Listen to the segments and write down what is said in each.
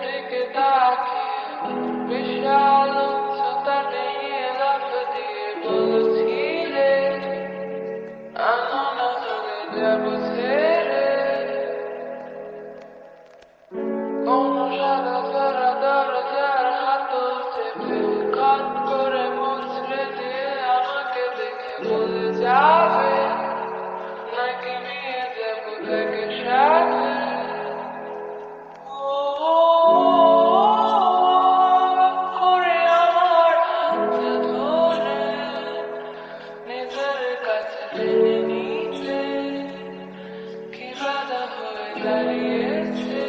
দিকে তাকিয়ে বিশাল উচ্চতা নিয়ে লাফ দিয়ে বলছিলে আনন্দ চলে যাব ছেড়ে কোন সাদা সারা দরজার হাতল চেপে কাট করে মুচড়ে দিয়ে আমাকে দেখে বলে যাবে নাকি নিয়ে যাব তাকে সাথে করে আমার হাতে ধরে নিজের কাছে টেনে নিতে কি বাধা হয়ে দাঁড়িয়েছে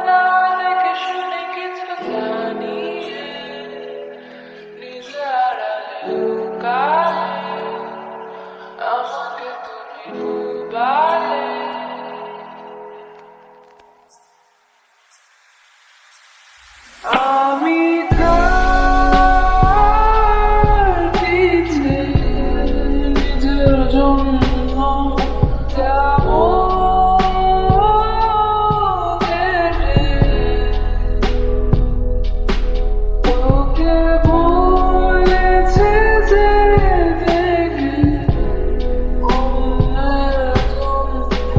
না দেখে শুনে কিছু জানি নিজে আড়ালে লুকালে আমাকে তুমি ডুবালে আমি তার পিছে নিজের জন্য যাব কেটে তোকে বলেছে যে দেখে অন্যের জন্য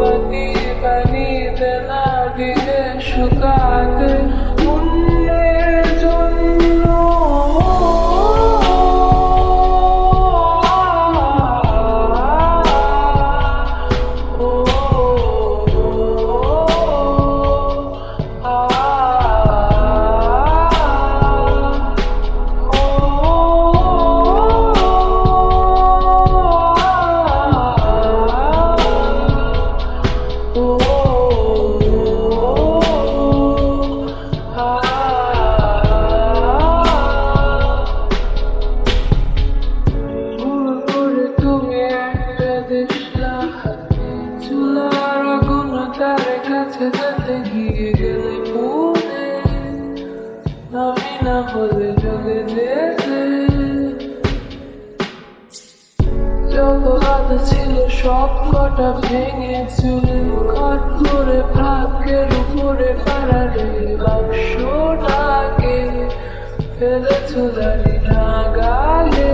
বাকি পানিতে না দিলে শুকাতে অন্যের জন্য চুলার আগুন তার কাছে যেতে গিয়ে গেলে পুড়ে আমি না হলে জ্বলে যেতে যত বাধা ছিল সব কটা ভেঙে চুলে কাট করে ভাগ্যের উপরে পাড়ারে বাক্সটাকে ফেলে চুলারি নাগালে